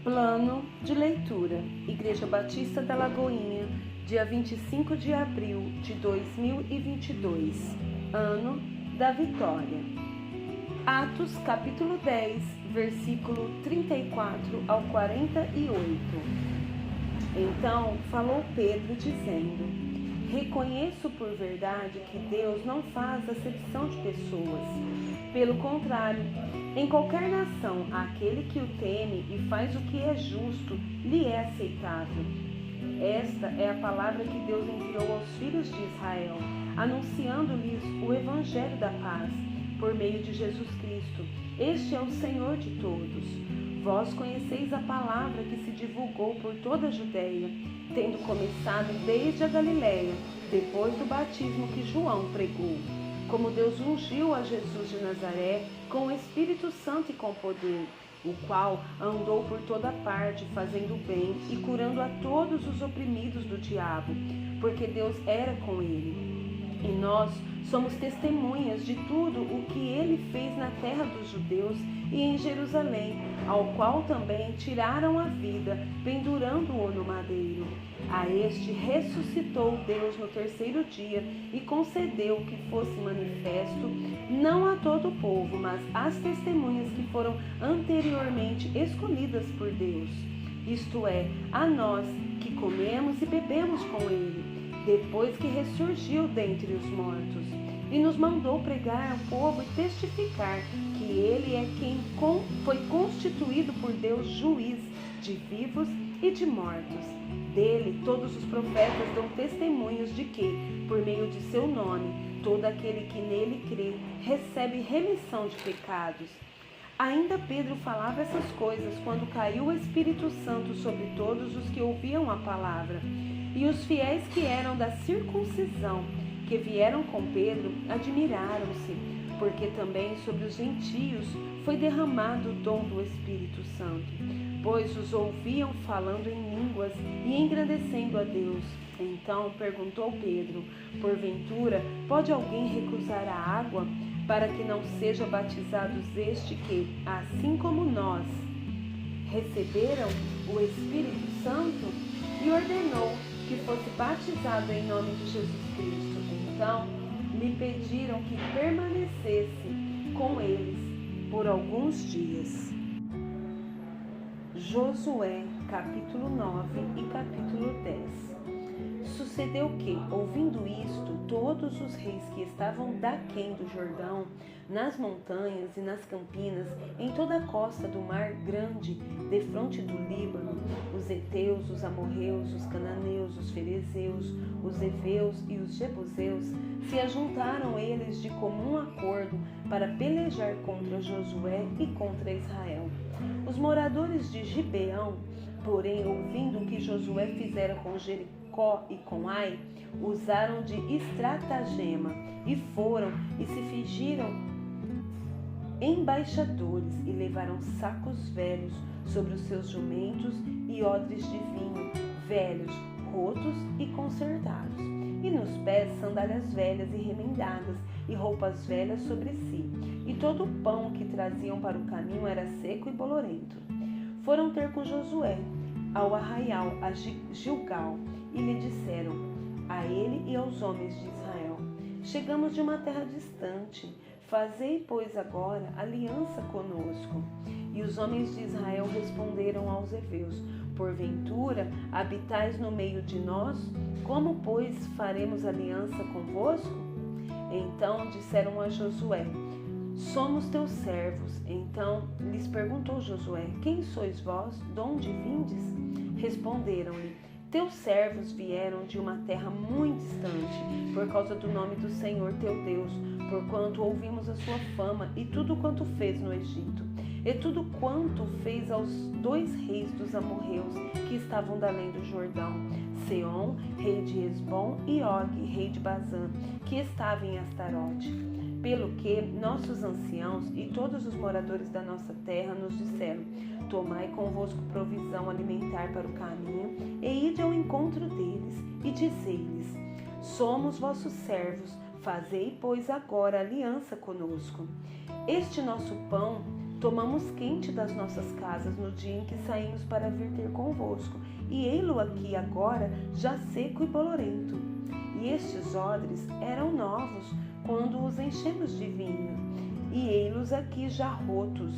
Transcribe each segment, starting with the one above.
Plano de leitura: Igreja Batista da Lagoinha, dia 25 de abril de 2022, ano da vitória. Atos capítulo 10, versículo 34 ao 48. Então falou Pedro dizendo: Reconheço por verdade que Deus não faz acepção de pessoas. Pelo contrário, em qualquer nação, aquele que o teme e faz o que é justo, lhe é aceitável. Esta é a palavra que Deus enviou aos filhos de Israel, anunciando-lhes o evangelho da paz, por meio de Jesus Cristo. Este é o Senhor de todos. Vós conheceis a palavra que se divulgou por toda a Judeia, tendo começado desde a Galiléia, depois do batismo que João pregou. Como Deus ungiu a Jesus de Nazaré com o Espírito Santo e com poder, o qual andou por toda parte, fazendo bem e curando a todos os oprimidos do diabo, porque Deus era com ele. E nós somos testemunhas de tudo o que ele fez na terra dos judeus e em Jerusalém, ao qual também tiraram a vida, pendurando-o no madeiro. A este ressuscitou Deus no terceiro dia e concedeu que fosse manifesto, não a todo o povo, mas às testemunhas que foram anteriormente escolhidas por Deus, isto é, a nós que comemos e bebemos com ele, depois que ressurgiu dentre os mortos, e nos mandou pregar ao povo e testificar que ele é quem foi constituído por Deus juiz de vivos e de mortos. Dele todos os profetas dão testemunhos de que, por meio de seu nome, todo aquele que nele crê recebe remissão de pecados. Ainda Pedro falava essas coisas quando caiu o Espírito Santo sobre todos os que ouviam a palavra. E os fiéis que eram da circuncisão, que vieram com Pedro, admiraram-se, porque também sobre os gentios foi derramado o dom do Espírito Santo, pois os ouviam falando em línguas e engrandecendo a Deus. Então perguntou Pedro: porventura pode alguém recusar a água para que não seja batizados este que, assim como nós, receberam o Espírito Santo? E ordenou que fosse batizado em nome de Jesus Cristo. Então lhe pediram que permanecesse com eles por alguns dias. Josué, capítulo 9 e capítulo 10. Sucedeu que, ouvindo isto, todos os reis que estavam daquém do Jordão, nas montanhas e nas campinas, em toda a costa do mar grande, defronte do Líbano, os heteus, os amorreus, os cananeus, os ferezeus, os heveus e os jebuseus, se ajuntaram eles de comum acordo para pelejar contra Josué e contra Israel. Os moradores de Gibeão, porém, ouvindo o que Josué fizera com Jericó e com Ai, usaram de estratagema e foram e se fingiram embaixadores e levaram sacos velhos sobre os seus jumentos e odres de vinho, velhos, rotos e consertados, e nos pés sandálias velhas e remendadas e roupas velhas sobre si, e todo o pão que traziam para o caminho era seco e bolorento. Foram ter com Josué ao arraial, a Gilgal, e lhe disseram, a ele e aos homens de Israel: chegamos de uma terra distante, fazei, pois, agora aliança conosco. E os homens de Israel responderam aos heveus: porventura habitais no meio de nós? Como, pois, faremos aliança convosco? Então disseram a Josué: somos teus servos. Então lhes perguntou Josué: quem sois vós? De onde vindes? Responderam-lhe: teus servos vieram de uma terra muito distante, por causa do nome do Senhor teu Deus, porquanto ouvimos a sua fama e tudo quanto fez no Egito, e tudo quanto fez aos 2 reis dos amorreus que estavam da além do Jordão, Seom, rei de Hesbom, e Og, rei de Bazã, que estava em Astarote. Pelo que nossos anciãos e todos os moradores da nossa terra nos disseram: tomai convosco provisão alimentar para o caminho, e ide ao encontro deles, e dizei-lhes: somos vossos servos, fazei, pois, agora aliança conosco. Este nosso pão Tomamos quente das nossas casas no dia em que saímos para vir ter convosco, e ei-lo aqui agora, já seco e bolorento. E estes odres eram novos, quando os enchemos de vinho, e ei-los aqui já rotos.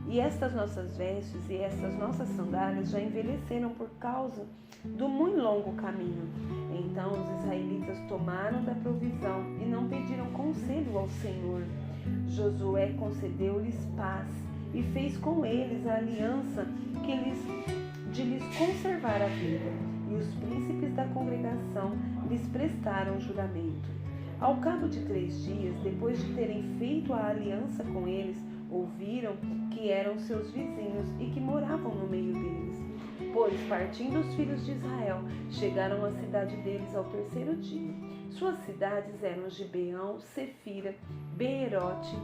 E estas nossas vestes e estas nossas sandálias já envelheceram por causa do muito longo caminho. Então os israelitas tomaram da provisão e não pediram conselho ao Senhor. Josué concedeu-lhes paz e fez com eles a aliança de lhes conservar a vida. E os príncipes da congregação lhes prestaram juramento. Ao cabo de 3 dias, depois de terem feito a aliança com eles, ouviram que eram seus vizinhos e que moravam no meio deles. Pois, partindo os filhos de Israel, chegaram à cidade deles ao 3º dia. Suas cidades eram Gibeão, Sefira, Beerote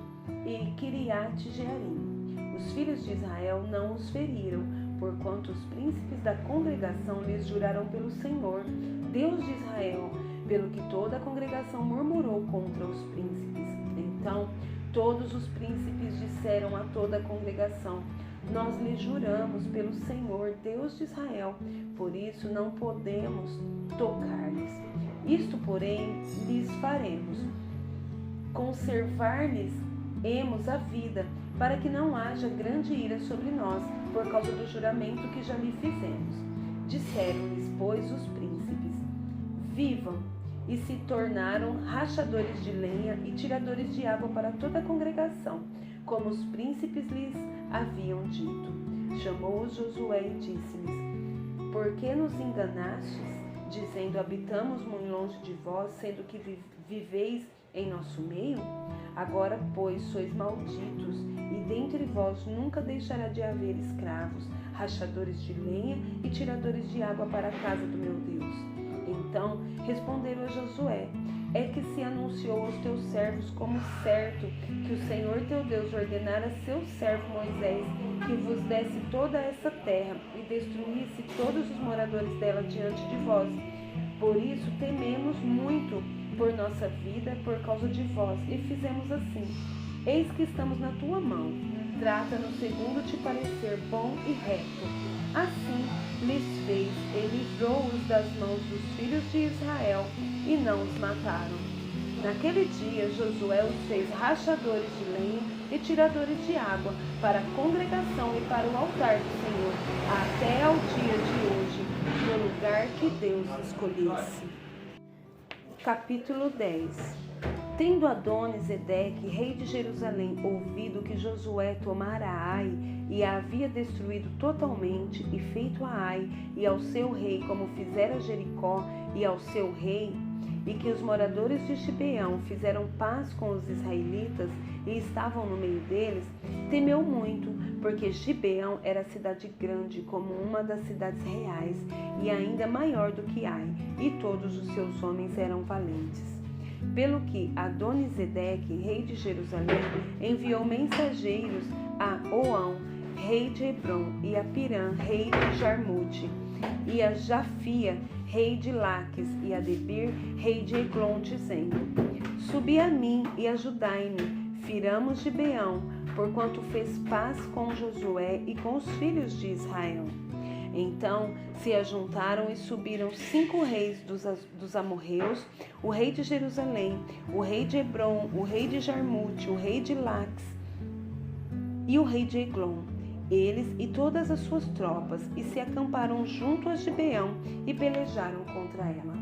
e Quiriate-Jearim. Os filhos de Israel não os feriram, porquanto os príncipes da congregação lhes juraram pelo Senhor, Deus de Israel, pelo que toda a congregação murmurou contra os príncipes. Então, todos os príncipes disseram a toda a congregação: nós lhes juramos pelo Senhor, Deus de Israel, por isso não podemos tocar-lhes. Isto, porém, lhes faremos: conservar-lhes-emos a vida, para que não haja grande ira sobre nós, por causa do juramento que já lhe fizemos. Disseram-lhes, pois, os príncipes: vivam! E se tornaram rachadores de lenha e tiradores de água para toda a congregação, como os príncipes lhes haviam dito. Chamou-os Josué e disse-lhes: por que nos enganastes, dizendo: habitamos muito longe de vós, sendo que viveis em nosso meio? Agora, pois, sois malditos, e dentre vós nunca deixará de haver escravos, rachadores de lenha e tiradores de água para a casa do meu Deus. Então responderam a Josué: é que se anunciou aos teus servos como certo que o Senhor teu Deus ordenara a seu servo Moisés que vos desse toda essa terra e destruísse todos os moradores dela diante de vós. Por isso tememos muito por nossa vida por causa de vós, e fizemos assim. Eis que estamos na tua mão. Trata-nos segundo te parecer bom e reto. Assim lhes fez e livrou-os das mãos dos filhos de Israel, e não os mataram. Naquele dia Josué os fez rachadores de lenha e tiradores de água para a congregação e para o altar do Senhor, até ao dia de hoje, no lugar que Deus escolhesse. Capítulo 10. Tendo Adoni-Zedeque, rei de Jerusalém, ouvido que Josué tomara Ai e a havia destruído totalmente, e feito a Ai e ao seu rei como fizera Jericó e ao seu rei, e que os moradores de Gibeão fizeram paz com os israelitas e estavam no meio deles, temeu muito, porque Gibeão era cidade grande como uma das cidades reais, e ainda maior do que Ai, e todos os seus homens eram valentes. Pelo que Adoni-Zedeque, rei de Jerusalém, enviou mensageiros a Oão, rei de Hebrom, e a Pirã, rei de Jarmute, e a Jafia, rei de Laques, e a Debir, rei de Eglon, dizendo: subi a mim e ajudai-me, firamos Gibeão, porquanto fez paz com Josué e com os filhos de Israel. Então se ajuntaram e subiram 5 reis dos amorreus, o rei de Jerusalém, o rei de Hebrom, o rei de Jarmute, o rei de Laques e o rei de Eglon, eles e todas as suas tropas, e se acamparam junto a Gibeão e pelejaram contra ela.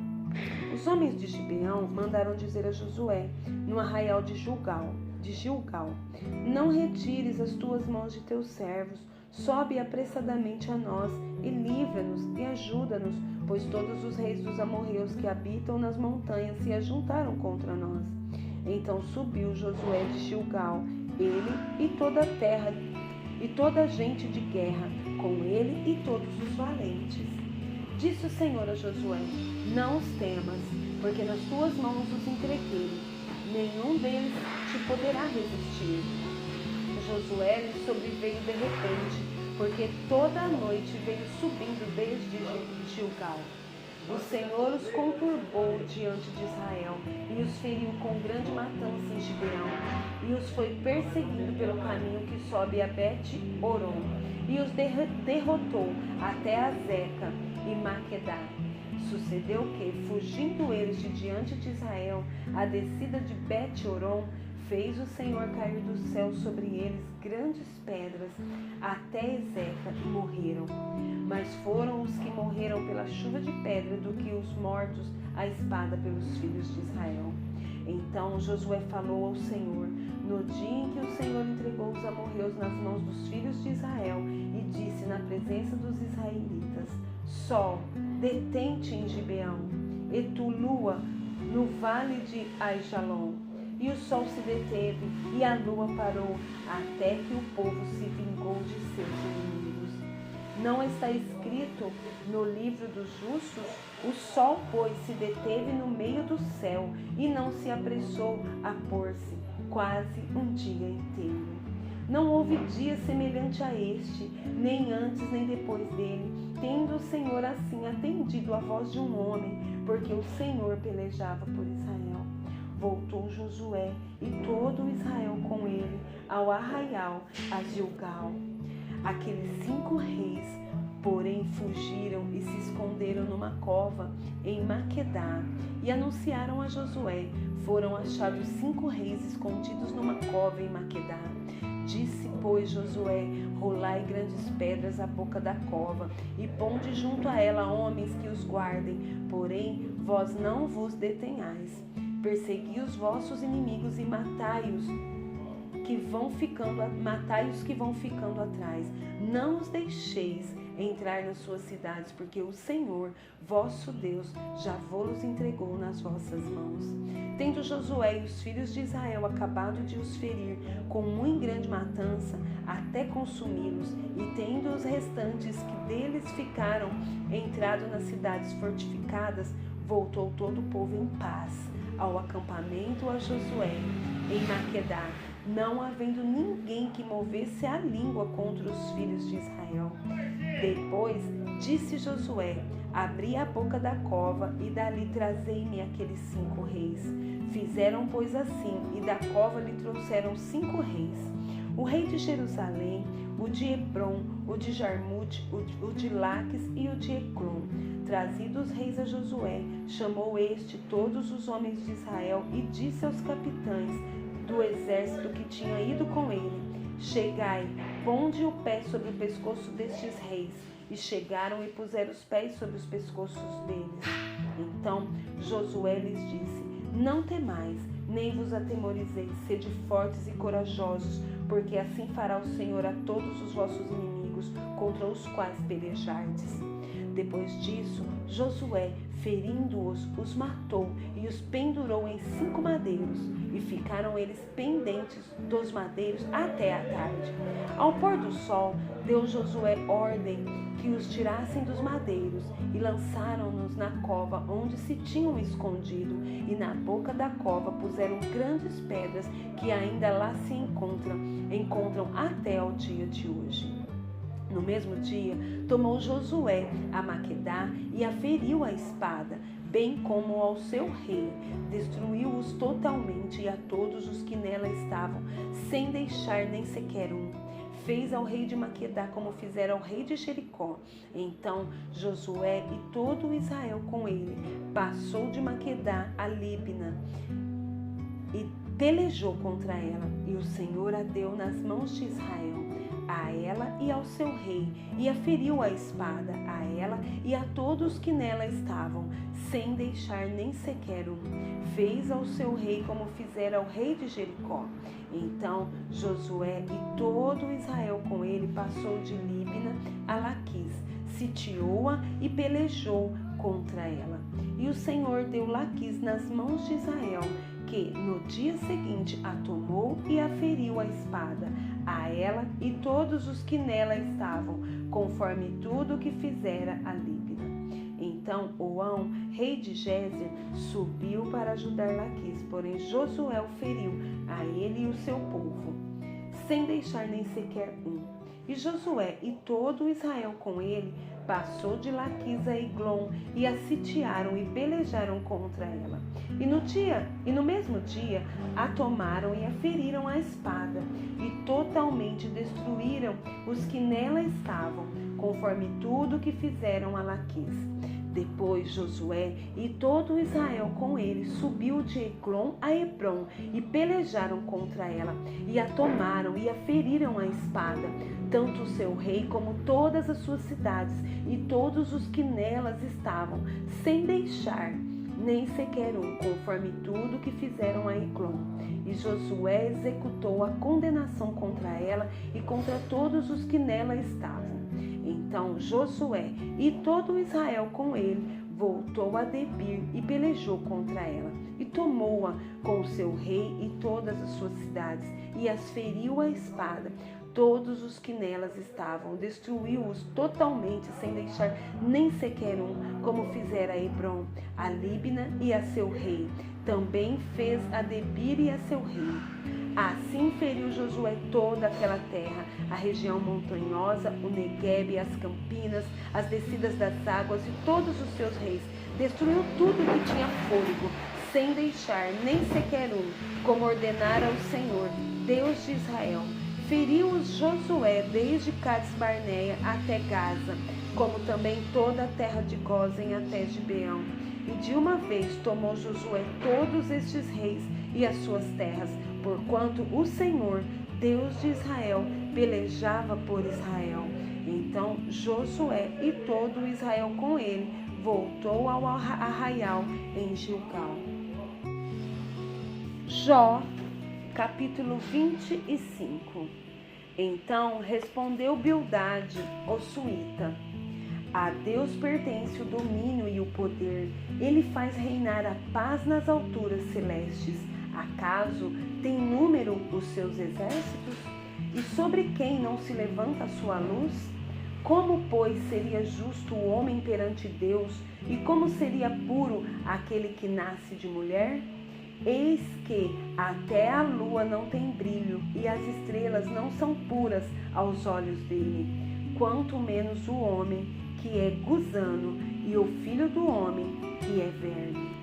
Os homens de Gibeão mandaram dizer a Josué, no arraial de Gilgal: não retires as tuas mãos de teus servos, sobe apressadamente a nós e livra-nos e ajuda-nos, pois todos os reis dos amorreus que habitam nas montanhas se ajuntaram contra nós. Então subiu Josué de Gilgal, ele e toda a terra e toda a gente de guerra, com ele e todos os valentes. Disse o Senhor a Josué: não os temas, porque nas tuas mãos os entreguei, nenhum deles te poderá resistir. Josué lhe sobreveio de repente, porque toda a noite veio subindo desde Gilgal. O Senhor os conturbou diante de Israel e os feriu com grande matança em Gibeão, e os foi perseguindo pelo caminho que sobe a Bet-Horon, e os derrotou até a Zeca e Maquedá. Sucedeu que, fugindo eles de diante de Israel, a descida de Bet-Horon, fez o Senhor cair do céu sobre eles grandes pedras até Ezeca e morreram. Mas foram os que morreram pela chuva de pedra do que os mortos à espada pelos filhos de Israel. Então Josué falou ao Senhor no dia em que o Senhor entregou os amorreus nas mãos dos filhos de Israel e disse na presença dos israelitas: Sol, detente em Gibeão, e tu, lua, no vale de Aijalon. E o sol se deteve, e a lua parou, até que o povo se vingou de seus inimigos. Não está escrito no livro dos justos? O sol, pois, se deteve no meio do céu, e não se apressou a pôr-se, quase um dia inteiro. Não houve dia semelhante a este, nem antes nem depois dele, tendo o Senhor assim atendido a voz de um homem, porque o Senhor pelejava por Israel. Voltou Josué e todo Israel com ele ao arraial a Gilgal. Aqueles 5 reis, porém, fugiram e se esconderam numa cova em Maquedá e anunciaram a Josué: foram achados 5 reis escondidos numa cova em Maquedá. Disse, pois, Josué: rolai grandes pedras à boca da cova e ponde junto a ela homens que os guardem, porém vós não vos detenhais. Persegui os vossos inimigos e matai-os que vão ficando atrás. Não os deixeis entrar nas suas cidades, porque o Senhor, vosso Deus, já vos entregou nas vossas mãos. Tendo Josué e os filhos de Israel acabado de os ferir com muito grande matança, até consumi-los, e tendo os restantes que deles ficaram entrado nas cidades fortificadas, voltou todo o povo em paz ao acampamento a Josué em Maquedá, não havendo ninguém que movesse a língua contra os filhos de Israel. Depois disse Josué: abri a boca da cova e dali trazei-me aqueles 5 reis. Fizeram, pois, assim, e da cova lhe trouxeram 5 reis: o rei de Jerusalém, o de Hebron, o de Jarmute, o de Laques e o de Ecrom. Trazidos os reis a Josué, chamou este todos os homens de Israel e disse aos capitães do exército que tinha ido com ele: chegai, ponde o pé sobre o pescoço destes reis. E chegaram e puseram os pés sobre os pescoços deles. Então Josué lhes disse: não temais, nem vos atemorizeis, sede fortes e corajosos, porque assim fará o Senhor a todos os vossos inimigos, contra os quais pelejardes. Depois disso, Josué, ferindo-os, os matou e os pendurou em 5 madeiros, e ficaram eles pendentes dos madeiros até a tarde. Ao pôr do sol, deu Josué ordem que os tirassem dos madeiros, e lançaram-nos na cova onde se tinham escondido, e na boca da cova puseram grandes pedras que ainda lá se encontram até ao dia de hoje. No mesmo dia, tomou Josué a Maquedá e a feriu à espada, bem como ao seu rei. Destruiu-os totalmente e a todos os que nela estavam, sem deixar nem sequer um. Fez ao rei de Maquedá como fizeram ao rei de Jericó. Então Josué e todo Israel com ele passou de Maquedá a Líbina e pelejou contra ela. E o Senhor a deu nas mãos de Israel, a ela e ao seu rei, e a feriu à espada, a ela e a todos que nela estavam, sem deixar nem sequer um. Fez ao seu rei como fizera ao rei de Jericó. Então Josué e todo Israel com ele passou de Líbina a Laquis, sitiou-a e pelejou contra ela. E o Senhor deu Laquis nas mãos de Israel, que no dia seguinte a tomou e a feriu à espada, a ela e todos os que nela estavam, conforme tudo o que fizera a Líbina. Então Oão, rei de Gézer, subiu para ajudar Laquis, porém Josué o feriu, a ele e o seu povo, sem deixar nem sequer um. E Josué e todo Israel com ele passou de Laquis a Eglon, e a sitiaram e pelejaram contra ela. E no mesmo dia a tomaram e a feriram à espada, e totalmente destruíram os que nela estavam, conforme tudo que fizeram a Laquis. Depois Josué e todo Israel com ele subiu de Eglon a Hebrom e pelejaram contra ela, e a tomaram e a feriram à espada, tanto o seu rei como todas as suas cidades e todos os que nelas estavam, sem deixar nem sequer um, conforme tudo que fizeram a Eglon. E Josué executou a condenação contra ela e contra todos os que nela estavam. Então Josué e todo Israel com ele voltou a Debir e pelejou contra ela, e tomou-a com o seu rei e todas as suas cidades, e as feriu à espada. Todos os que nelas estavam, destruiu-os totalmente, sem deixar nem sequer um, como fizera a Hebrom, a Líbna e a seu rei. Também fez a Debir e a seu rei. Assim feriu Josué toda aquela terra, a região montanhosa, o Neguebe, as campinas, as descidas das águas e todos os seus reis. Destruiu tudo que tinha fôlego, sem deixar nem sequer um, como ordenara o Senhor, Deus de Israel. Feriu-os Josué desde Cades Barneia até Gaza, como também toda a terra de Gósen até Gibeão. E de uma vez tomou Josué todos estes reis e as suas terras, porquanto o Senhor, Deus de Israel, pelejava por Israel. Então Josué e todo Israel com ele voltou ao arraial em Gilgal. Jó, capítulo 25. Então respondeu Bildade, o suíta: a Deus pertence o domínio e o poder. Ele faz reinar a paz nas alturas celestes. Acaso tem número os seus exércitos? E sobre quem não se levanta a sua luz? Como, pois, seria justo o homem perante Deus? E como seria puro aquele que nasce de mulher? Eis que até a lua não tem brilho, e as estrelas não são puras aos olhos dele. Quanto menos o homem, que é gusano, e o filho do homem, que é verme.